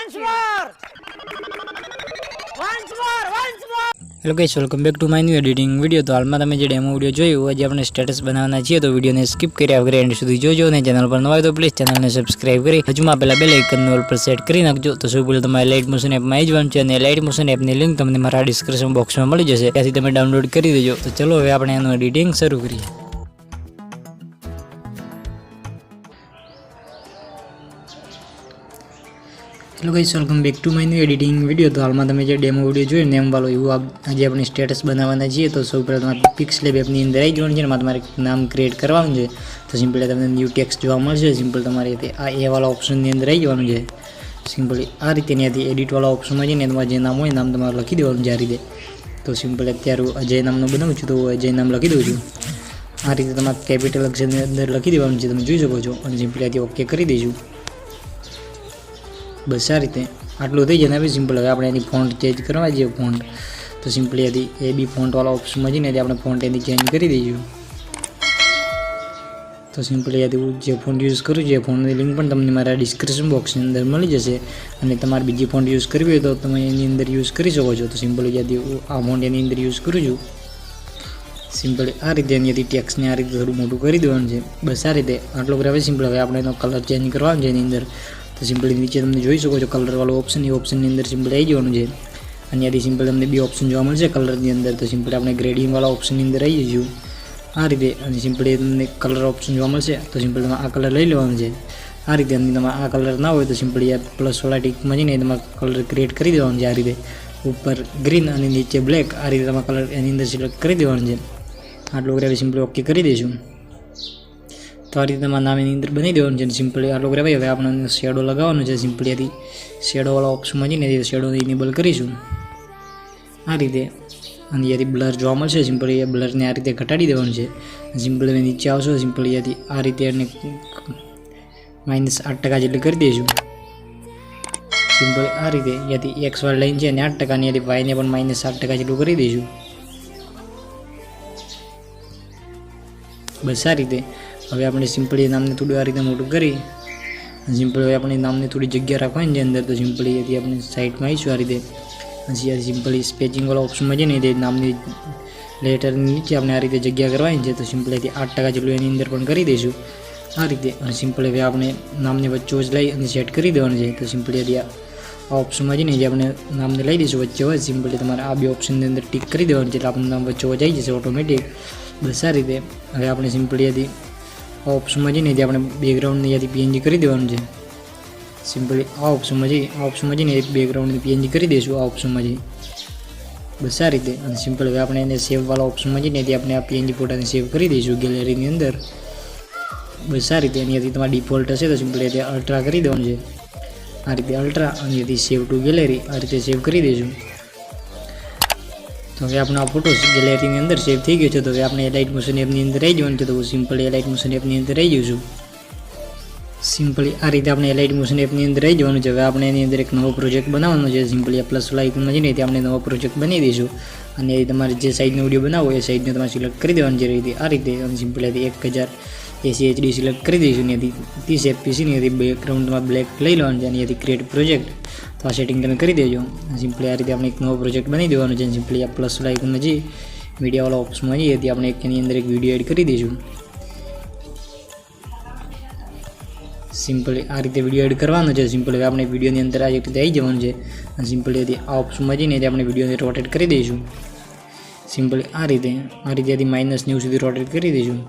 Once more! Once more! Once more! Hello guys, welcome back to my new editing video. તો હાલમાં તમે જે demo video જોયું, આજે આપણે સ્ટેટસ બનાવવાના છીએ. તો વિડીયોને સ્કીપ કર્યા વગર એન્ડ સુધી જોજો અને ચેનલ પર નવા હોય તો પ્લીઝ ચેનલને સબસ્ક્રાઇબ કરી હજુમાં પહેલા બેલ આઇકનને ઓલ પર સેટ કરી નાખજો. તો સૌ પહેલાં તમારે લાઇટ મોશન એપમાં આવી જવાનું છે અને લાઇટ મોશન એપની લિંક તમને મારા ડિસ્ક્રિપ્શન બોક્સમાં મળી જશે, ત્યાંથી તમે ડાઉનલોડ કરી દેજો. તો ચલો હવે આપણે એનું એડિટિંગ શરૂ કરીએ. Hello guys, welcome back to my new editing video. તો હાલમાં તમે જે ડેમો વિડીયો જોયો નેમ વાળો, એવું આજે આપણે સ્ટેટસ બનાવવાના છીએ. તો સૌ પહેલાં તમારે પિક્સલેબ એપની અંદર આવી જવાનું છે અને તમારે નામ ક્રિએટ કરવાનું છે. તો સિમ્પલી તમને ન્યૂ ટેક્સ્ટ જોવા મળશે. સિમ્પલ તમારે આ એ વાળા ઓપ્શનની અંદર આવી જવાનું છે. સિમ્પલી આ રીતે ત્યાંથી એડિટવાળા ઓપ્શનમાં જઈને તમારે જે નામ હોય નામ તમારે લખી દેવાનું છે આ રીતે. તો સિમ્પલ અત્યારે અજય નામનું બનાવું છું, તો અજય નામ લખી દઉં છું. આ રીતે તમારે કેપિટલ અક્ષરની અંદર લખી દેવાનું છે, તમે જોઈ શકો છો. અને સિમ્પલી આથી ઓકે કરી દઈશું. બસ આ રીતે આટલું થઈ જાય. હવે સિમ્પલ હવે આપણે એની ફોન્ટ ચેન્જ કરવા જઈએ ફોન્ટ. તો સિમ્પલી એથી એ બી ફોન્ટવાળા ઓપ્શનમાં જઈને આપણે ફોન્ટ એની ચેન્જ કરી દઈશું. તો સિમ્પલી એથી જે ફોન્ટ યુઝ કરું છું એ ફોન્ટની લિંક પણ તમને મારા ડિસ્ક્રિપ્શન બોક્સની અંદર મળી જશે. અને તમારે બીજી ફોન્ટ યુઝ કરવી હોય તો તમે એની અંદર યુઝ કરી શકો છો. તો સિમ્પલી જ્યાંથી આ ફોન્ટ એની અંદર યુઝ કરું છું. સિમ્પલી આ રીતે એની ટેક્સને આ રીતે થોડું મોટું કરી દેવાનું છે. બસ આ રીતે આટલો કરે. હવે સિમ્પલ હવે આપણે એનો કલર ચેન્જ કરવાનો છે એની અંદર. તો સિમ્પલી નીચે તમને જોઈ શકો છો કલરવાળો ઓપ્શન, એ ઓપ્શનની અંદર સિમ્પલી આવી જવાનું છે. અને ત્યાંથી સિમ્પલ તમને બે ઓપ્શન જોવા મળશે કલરની અંદર. તો સિમ્પલી આપણે ગ્રેડિંગવાળા ઓપ્શનની અંદર આવી જઈશું આ રીતે. અને સિમ્પલી તમને કલર ઓપ્શન જોવા મળશે. તો સિમ્પલી તમારે આ કલર લઈ લેવાનું છે આ રીતે. અને તમારે આ કલર ના હોય તો સિમ્પલી આ પ્લસવાળા ટીકમાં જઈને તમારે કલર ક્રિએટ કરી દેવાનું છે આ રીતે. ઉપર ગ્રીન અને નીચે બ્લેક, આ રીતે તમારે કલર એની અંદર સિલેક્ટ કરી દેવાનું છે. આટલું કરે સિમ્પલી ઓકે કરી દઈશું. તો આ રીતે તમારા નામ એની અંદર બનાવી દેવાનું છે. સિમ્પલી આટલું કરે ભાઈ. હવે આપણે શેડો લગાવવાનો છે. સિમ્પલી આથી શેડોવાળા ઓપ્શનમાં જઈને શેડોને ઇનેબલ કરીશું આ રીતે. અને ત્યાંથી બ્લર જોવા મળશે. સિમ્પલી એ બ્લરને આ રીતે ઘટાડી દેવાનું છે. સિમ્પલી નીચે આવશો સિમ્પલી ત્યાંથી આ રીતે એને -8% જેટલી કરી દઈશું. સિમ્પલી આ રીતે ત્યાંથી એક્સ વાળી લાઈન છે અને 8%, અને ત્યાંથી વાયને પણ -8% જેટલું કરી દઈશું. બસ આ રીતે. હવે આપણે સિમ્પલી નામને થોડું આ રીતે મોટું કરી સિમ્પલી હવે આપણે નામને થોડી જગ્યા રાખવાની છે અંદર. તો સિમ્પલી એથી આપણે સાઈડમાં આવીશું આ રીતે. પછી સિમ્પલી સ્પેચિંગવાળા ઓપ્શનમાં જઈને તે નામની લેટરની નીચે આપણે આ રીતે જગ્યા કરવાની છે. તો સિમ્પલી એથી 8% જેટલું એની અંદર પણ કરી દઈશું આ રીતે. અને સિમ્પલી હવે આપણે નામને વચ્ચે જ લઈ અને સેટ કરી દેવાનું છે. તો સિમ્પલી એથી આ ઓપ્શનમાં જઈને જે આપણે નામને લઈ દઈશું વચ્ચે હોય. સિમ્પલી તમારે આ બે ઓપ્શનની અંદર ટીક કરી દેવાનું છે એટલે આપણું નામ વચ્ચે આવી જશે ઓટોમેટિક. બસ આ રીતે. હવે આપણે સિમ્પલી એથી આ ઓપ્શનમાં જઈને આપણે બેકગ્રાઉન્ડને ત્યાંથી પીએનજી કરી દેવાનું છે. સિમ્પલી આ ઓપ્શનમાં જઈને બેકગ્રાઉન્ડની પીએનજી કરી દઈશું આ ઓપ્શનમાં જઈ. બસ આ રીતે. અને સિમ્પલ હવે આપણે એને સેવવાળા ઓપ્શનમાં જઈને ત્યાંથી આપણે આ પીએનજી ફોટાને સેવ કરી દઈશું ગેલેરીની અંદર. બસ આ રીતે. અહીંયાથી તમારા ડિફોલ્ટ હશે તો સિમ્પલી તે અલ્ટ્રા કરી દેવાનું છે આ રીતે અલ્ટ્રા. અહીંયાથી સેવ ટુ ગેલેરી આ રીતે સેવ કરી દઈશું. તો હવે આપણો આ ફોટો ગેલેરીની અંદર સેવ થઈ ગયો છે. તો હવે આપણે લાઇટ મોશન એપની અંદર આવી જવાનું છે. તો સિમ્પલી લાઇટ મોશન એપની અંદર આવી જઈશું. સિમ્પલી આ રીતે આપણે લાઇટ મોશન એપની અંદર આવી જવાનું છે. હવે આપણે એની અંદર એક નવો પ્રોજેક્ટ બનાવવાનો છે. સિમ્પલી આ પ્લસ આઇકનમાં જઈને આપણે નવો પ્રોજેક્ટ બનાવી દઈશું. અને તમારે જે સાઇઝનો વિડીયો બનાવો એ સાઇઝને તમારે સિલેક્ટ કરી દેવાનું છે આ રીતે. અને સિમ્પલી 1080 HD સિલેક્ટ કરી દઈશું. ત્યાંથી 30 fps ની ત્યાંથી બેકગ્રાઉન્ડમાં બ્લેક લઈ લેવાનું છે. અને ત્યાંથી ક્રિએટ પ્રોજેક્ટ તો આ સેટિંગ તમે કરી દેજો. સિમ્પલી આ રીતે આપણે એક નવો પ્રોજેક્ટ બનાવી દેવાનો છે. સિમ્પલી આ પ્લસ આઇકનમાં જઈ મીડિયાવાળા ઓપ્શનમાં જઈએ ત્યાંથી આપણે એની અંદર એક વિડીયો એડ કરી દઈશું. સિમ્પલી આ રીતે વિડીયો એડ કરવાનો છે. સિમ્પલી હવે આપણે વિડીયોની અંદર આ રીતે આવી જવાનું છે. અને સિમ્પલી આ ઓપ્શનમાં જઈને આપણે વિડીયોને રોટેટ કરી દઈશું. સિમ્પલી આ રીતે -90 સુધી રોટેટ કરી દઈશું.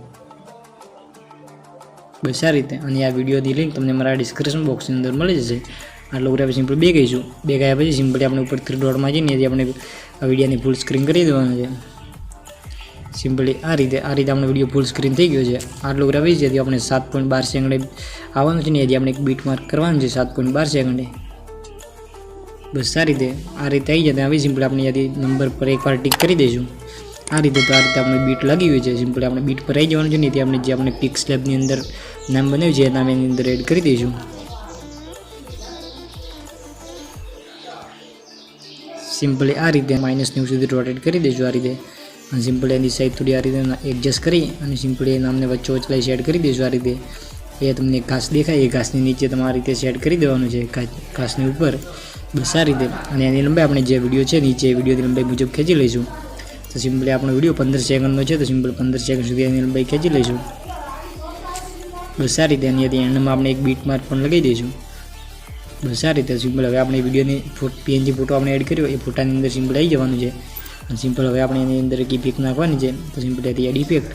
બસ આ રીતે. અને આ વિડીયોની લિંક તમને મારા ડિસ્ક્રિપ્શન બોક્સની અંદર મળી જશે. આટલું કર્યા પછી સિમ્પલી બે ગઈશું. બે ગયા પછી સિમ્પલી આપણે ઉપર 3 ડોટમાં જઈને આપણે આ વિડીયોની ફૂલ સ્ક્રીન કરી દેવાનું છે. સિમ્પલી આ રીતે આપણો વિડીયો ફૂલ સ્ક્રીન થઈ ગયો છે. આટલું કર્યા પછી જેથી આપણે 7.12 સેકન્ડે આવવાનું છે ને એથી આપણે એક બીટ માર્ક કરવાનું છે 7.12 સેકન્ડે. બસ આ રીતે આવી જાય. આવી સિમ્પલી આપણે ત્યાંથી નંબર પર એકવાર ટીક કરી દઈશું આ રીતે. તો આ રીતે આપણે બીટ લાગી હોય છે. સિમ્પલી આપણે બીટ પર આવી જવાનું છે ને એથી આપણે જે આપણે પિક્સલેબની અંદર નામ બનાવ્યું છે એ નામ એની અંદર એડ કરી દઈશું. સિમ્પલી આ રીતે -90 સુધી રોટેટ કરી દઈશું આ રીતે. અને સિમ્પલી એની સાઈડ થોડી આ રીતે એડજસ્ટ કરી અને સિમ્પલી નામને વચ્ચે લઈ સેટ કરી દઈશું આ રીતે. એ તમને ઘાસ દેખાય એ ઘાસની નીચે તમારે આ રીતે સેટ કરી દેવાનું છે, ઘાસની ઉપર. બસ આ રીતે. અને એની લંબાઈ આપણે જે વિડીયો છે નીચે વિડીયોની લંબાઈ મુજબ ખેંચી લઈશું. તો સિમ્પલી આપણો વિડીયો 15 સેકન્ડનો છે, તો સિમ્પલ 15 સેકન્ડ સુધી એની લંબાઈ ખેંચી લઈશું. બસ આ રીતે. એની એન્ડમાં આપણે એક બીટ માર્ક પણ લગાવી દઈશું. બસ આ રીતે. સિમ્પલ હવે આપણે વિડીયોની PNG ફોટો આપણે એડ કર્યો એ ફોટાની અંદર સિમ્પલ આવી જવાનું છે. અને સિમ્પલ હવે આપણે એની અંદર એક ઇફેક્ટ નાખવાની છે, તો સિમ્પલ એડ ઇફેક્ટ.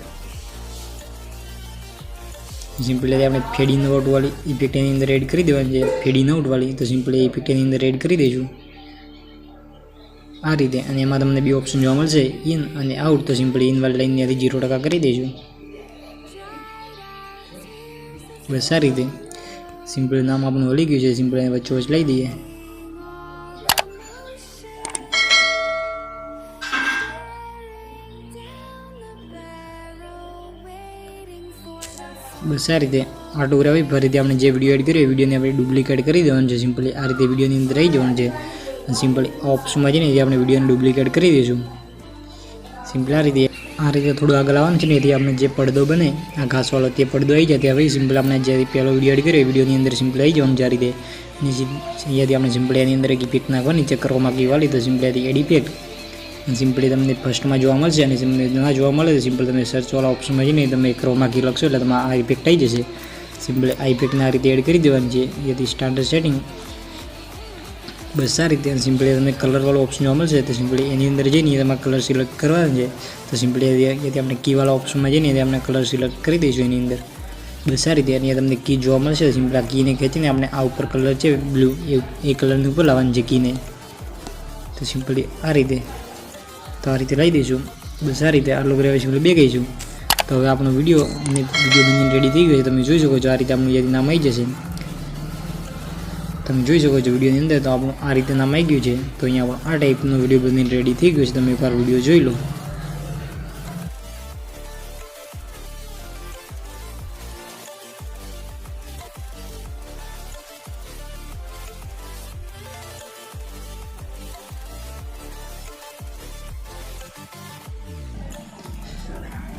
સિમ્પલ આપણે ફેડ ઇન આઉટ વાળી ઇફેક્ટ એની અંદર એડ કરી દેવાની છે, ફેડ ઇન આઉટ વાળી. તો સિમ્પલ એ ઇફેક્ટ એની અંદર એડ કરી દઈશું આ રીતે. અને એમાં તમને બે ઓપ્શન જોવા મળશે, ઇન અને આઉટ. તો સિમ્પલ ઇન વાળી લાઈન ત્યાંથી 0% કરી દઈશું. બસ આ રીતે. સિમ્પલ નામ આપણું વળી ગયું છે, સિમ્પલ એને વચ્ચે વચ્ચે લઈ દઈએ. બસ આ રીતે. આટલું કરાવી ફરીથી આપણે જે વિડીયો એડ કર્યો એ વિડીયોને આપણે ડુપ્લિકેટ કરી દેવાનું છે. સિમ્પલી આ રીતે વિડીયોની અંદર આવી જવાનું છે. અને સિમ્પલી ઓપ્શનમાં જઈને જે આપણે વિડીયોને ડુપ્લિકેટ કરી દઈશું. સિમ્પલ આ રીતે થોડું આગળ આવવાનું છે ને, એથી આપણે જે પડદો બને આ ઘાસવાળો તે પડદો આવી જાય ત્યાં સિમ્પલ આપણે જે પહેલો વિડીયો એડ કર્યો એ વિડીયોની અંદર સિમ્પલ આવી જવાનું છે આ રીતે. અહીંયાથી આપણે સિમ્પલ એની અંદર એક ઇફેક્ટ નાખવાની છે ક્રોમા કી વાળી. તો સિમ્પલી એડ ઇફેક્ટ સિમ્પલી તમને ફર્સ્ટમાં જોવા મળશે, અને સિમ્પલી ના જોવા મળે તો સિમ્પલ તમે સર્ચવાળા ઓપ્શનમાં જઈને તમે ક્રોમા કી લખશો એટલે તમારે આ ઇફેક્ટ આવી જશે. સિમ્પલી આ ઇફેક્ટને આ રીતે એડ કરી દેવાની છે, જેથી સ્ટાન્ડર્ડ સેટિંગ. બસ આ રીતે. સિમ્પલી તમને કલરવાળો ઓપ્શન જોવા મળશે, તો સિમ્પલી એની અંદર જઈને તમારે કલર સિલેક્ટ કરવાનો છે. તો સિમ્પલી જેથી આપણે કીવાળા ઓપ્શનમાં જઈને આપણે કલર સિલેક્ટ કરી દઈશું એની અંદર. બસ આ રીતે. અને તમને કી જોવા મળશે, સિમ્પલ આ કીને ખેંચીને આપણે આ ઉપર કલર છે બ્લુ એ કલરની ઉપર લાવવાની છે કીને. તો સિમ્પલી આ રીતે. તો આ રીતે લઈ દઈશું. બસ આ રીતે. આટલું કરવા સિમ્પલી બે ગઈશું. તો હવે આપણો વિડીયો બનીને રેડી થઈ ગયો છે, તમે જોઈ શકો છો. આ રીતે આપણું યાદી નામ આવી જશે, તમે જોઈ શકો છો વિડીયોની અંદર. તો આપણું આ રીતે નામ આવી ગયું છે. તો અહીંયા આપણો આ ટાઈપનો વિડીયો બનીને રેડી થઈ ગયો છે. તમે એકવાર વિડીયો જોઈ લો.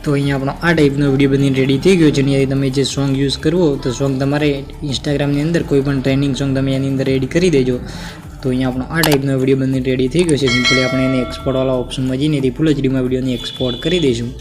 તો અહીંયા આપણો આ ટાઈપનો વિડીયો બનીને રેડી થઈ ગયો છે. અને તમે જે સોંગ યુઝ કરવો તો સોંગ તમારે ઇન્સ્ટાગ્રામની અંદર કોઈ પણ ટ્રેન્ડિંગ સોંગ તમે એની અંદર એડ કરી દેજો. તો અહીંયા આપણો આ ટાઈપનો વિડીયો બનીને રેડી થઈ ગયો છે. સિમ્પલી આપણે એને એક્સપોર્ટવાળા ઓપ્શનમાં જઈને એથી ફૂલ એચડીમાં વિડીયોને એક્સપોર્ટ કરી દઈશું.